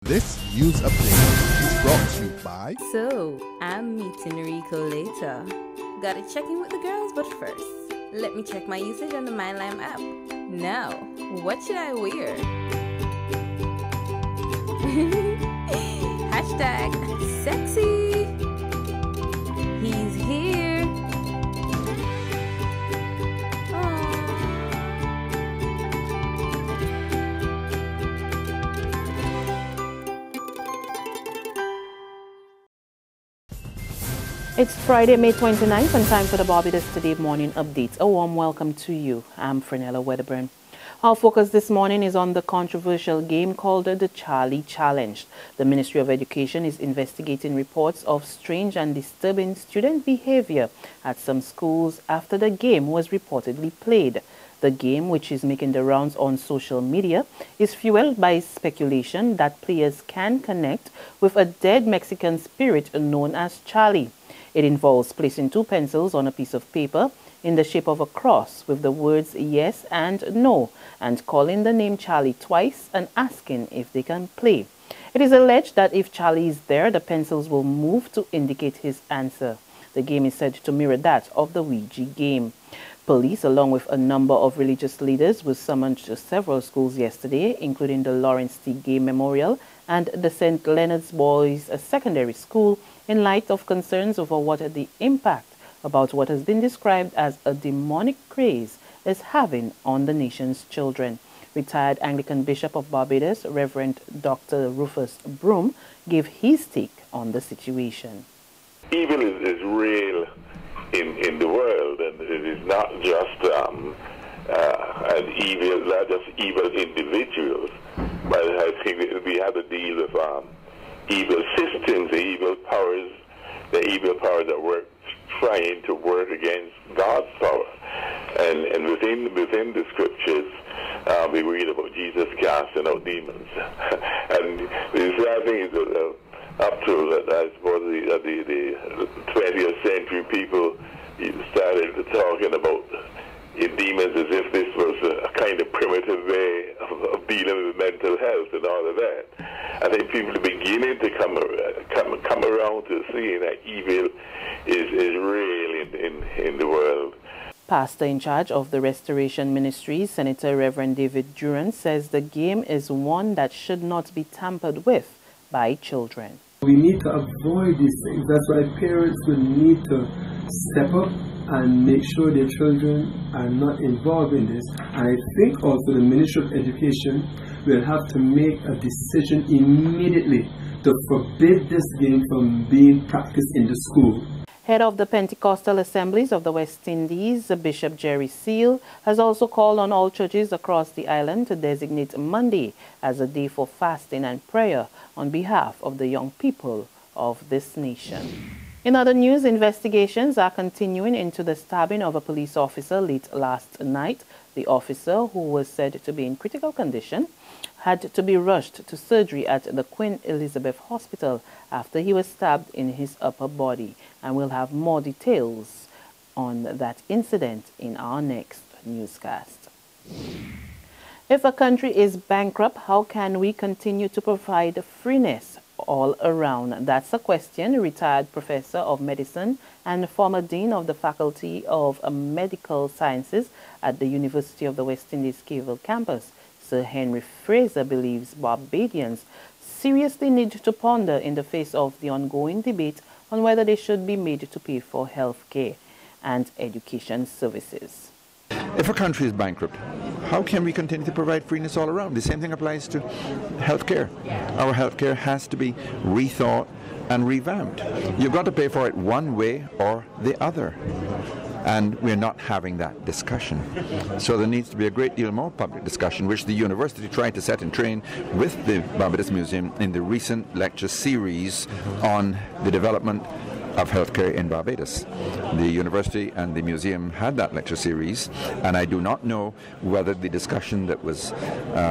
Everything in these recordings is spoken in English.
This news update is brought to you by... So, I'm meeting Rico later. Gotta check in with the girls, but first, let me check my usage on the MyLime app. Now, what should I wear? Hashtag sexy. He's here. It's Friday, May 29th, and time for the Barbados Today morning update. A warm welcome to you. I'm Frenella Wedderburn. Our focus this morning is on the controversial game called the Charlie Challenge. The Ministry of Education is investigating reports of strange and disturbing student behavior at some schools after the game was reportedly played. The game, which is making the rounds on social media, is fueled by speculation that players can connect with a dead Mexican spirit known as Charlie. It involves placing two pencils on a piece of paper in the shape of a cross with the words yes and no, and calling the name Charlie twice and asking if they can play. It is alleged that if Charlie is there, the pencils will move to indicate his answer. The game is said to mirror that of the Ouija game. Police, along with a number of religious leaders, was summoned to several schools yesterday, including the Lawrence T. Gay Memorial and the St. Leonard's Boys Secondary School, in light of concerns over what the impact about what has been described as a demonic craze is having on the nation's children. Retired Anglican Bishop of Barbados, Reverend Dr. Rufus Broom, gave his take on the situation. Evil is real in the world, and it is not just not just evil individuals, but I think we have to deal with evil systems, the evil powers that work, trying to work against God's power. And within the scriptures, we read about Jesus casting out demons. And the sad thing is up to, I suppose, the 20th century, people started talking about demons as if this was a kind of primitive way of dealing with mental health and all of that. I think people are beginning to come around to seeing that evil is real in the world. Pastor in charge of the Restoration Ministry, Senator Reverend David Duran, says the game is one that should not be tampered with by children. We need to avoid these things. That's why parents will need to step up and make sure their children are not involved in this. And I think also the Ministry of Education will have to make a decision immediately to forbid this game from being practiced in the school. Head of the Pentecostal Assemblies of the West Indies, Bishop Jerry Seal, has also called on all churches across the island to designate Monday as a day for fasting and prayer on behalf of the young people of this nation. In other news, investigations are continuing into the stabbing of a police officer late last night. The officer, who was said to be in critical condition, had to be rushed to surgery at the Queen Elizabeth Hospital after he was stabbed in his upper body. And we'll have more details on that incident in our next newscast. If a country is bankrupt, how can we continue to provide freeness all around? That's a question retired professor of medicine and former dean of the Faculty of Medical Sciences at the University of the West Indies Caval campus, Sir Henry Fraser, believes Barbadians seriously need to ponder in the face of the ongoing debate on whether they should be made to pay for health care and education services. If a country is bankrupt, how can we continue to provide freeness all around? The same thing applies to healthcare. Our healthcare has to be rethought and revamped. You've got to pay for it one way or the other. And we're not having that discussion. So there needs to be a great deal more public discussion, which the university tried to set in train with the Barbados Museum in the recent lecture series on the development of healthcare in Barbados. The university and the museum had that lecture series, and I do not know whether the discussion that was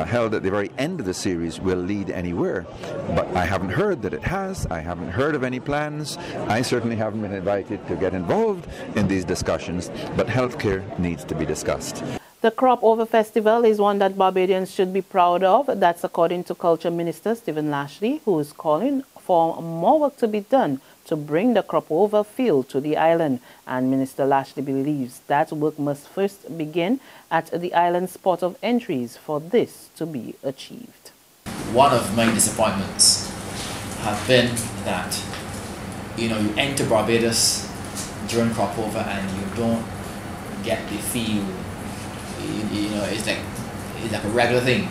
held at the very end of the series will lead anywhere. But I haven't heard that it has. I haven't heard of any plans. I certainly haven't been invited to get involved in these discussions, but healthcare needs to be discussed. The Cropover Festival is one that Barbadians should be proud of. That's according to Culture Minister Stephen Lashley, who is calling for more work to be done to bring the Cropover feel to the island. And Minister Lashley believes that work must first begin at the island's port of entries for this to be achieved. One of my disappointments have been that, you enter Barbados during Cropover and you don't get the feel. It's like a regular thing,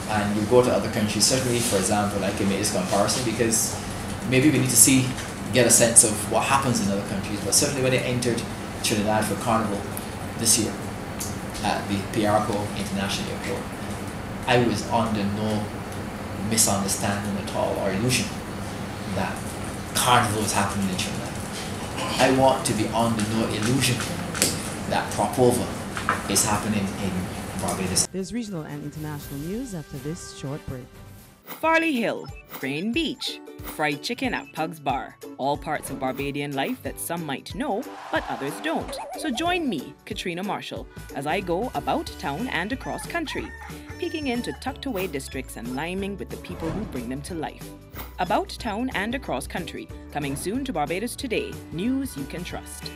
and you go to other countries. Certainly, for example, I can make this comparison because maybe we need to get a sense of what happens in other countries. But certainly, when they entered Trinidad for Carnival this year at the Piarco International Airport, I was under no misunderstanding at all or illusion that Carnival was happening in Trinidad. I want to be under no illusion that Cropover is happening in Barbados. There's regional and international news after this short break. Farley Hill, Crane Beach, fried chicken at Pug's Bar. All parts of Barbadian life that some might know, but others don't. So join me, Katrina Marshall, as I go about town and across country, peeking into tucked away districts and liming with the people who bring them to life. About town and across country, coming soon to Barbados Today, news you can trust.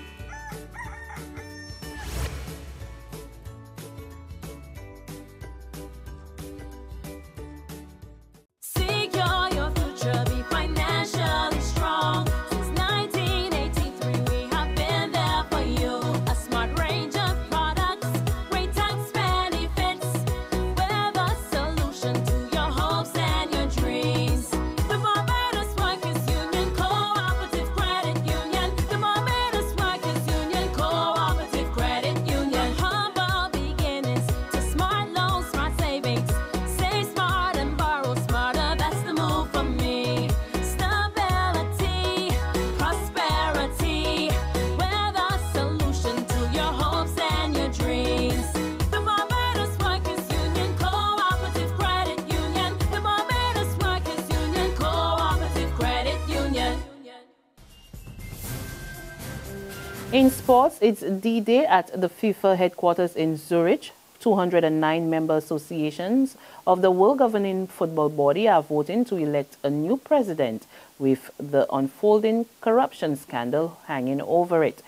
In sports, it's D-Day at the FIFA headquarters in Zurich. 209 member associations of the world governing football body are voting to elect a new president with the unfolding corruption scandal hanging over it.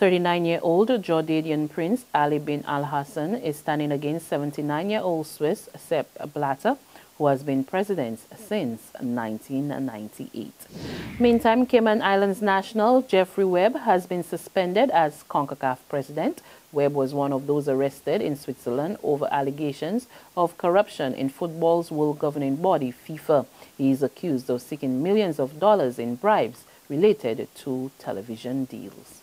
39-year-old Jordanian Prince Ali bin Al Hassan is standing against 79-year-old Swiss Sepp Blatter, who has been president since 1998. Meantime, Cayman Islands national Jeffrey Webb has been suspended as CONCACAF president. Webb was one of those arrested in Switzerland over allegations of corruption in football's world governing body, FIFA. He is accused of seeking millions of dollars in bribes related to television deals.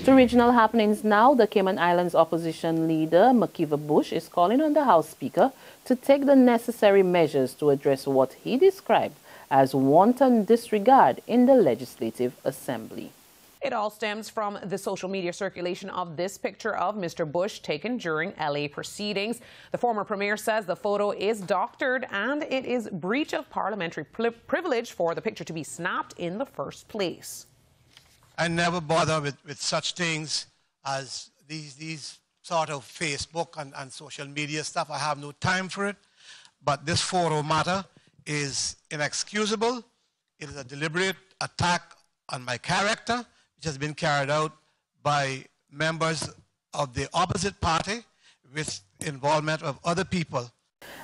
To regional happenings now, the Cayman Islands opposition leader, Makiva Bush, is calling on the House Speaker to take the necessary measures to address what he described as wanton disregard in the Legislative Assembly. It all stems from the social media circulation of this picture of Mr. Bush taken during LA proceedings. The former premier says the photo is doctored and it is breach of parliamentary privilege for the picture to be snapped in the first place. I never bother with such things as these sort of Facebook and social media stuff. I have no time for it. But this photo matter is inexcusable. It is a deliberate attack on my character, which has been carried out by members of the opposite party with involvement of other people.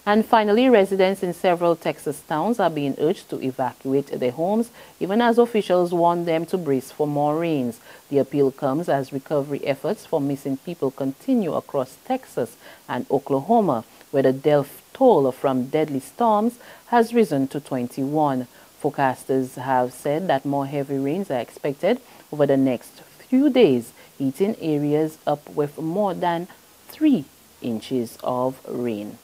And finally, residents in several Texas towns are being urged to evacuate their homes, even as officials warn them to brace for more rains. The appeal comes as recovery efforts for missing people continue across Texas and Oklahoma, where the death toll from deadly storms has risen to 21. Forecasters have said that more heavy rains are expected over the next few days, heating areas up with more than 3 inches of rain.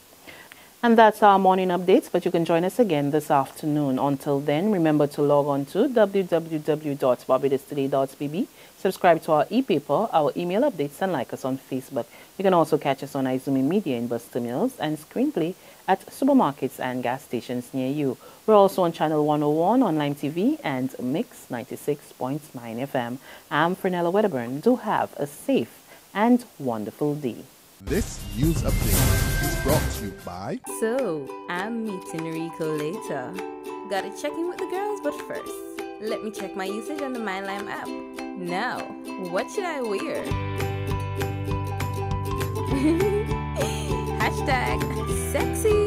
And that's our morning updates, but you can join us again this afternoon. Until then, remember to log on to www.barbadostoday.bb, subscribe to our e-paper, our email updates, and like us on Facebook. You can also catch us on Izumi Media in bus terminals and screenplay at supermarkets and gas stations near you. We're also on Channel 101 online TV and Mix 96.9 FM. I'm Fernella Wedderburn. Do have a safe and wonderful day. This news update is brought to you by... So, I'm meeting Rico later. Gotta check in with the girls, but first, let me check my usage on the MindLime app. Now, what should I wear? #sexy.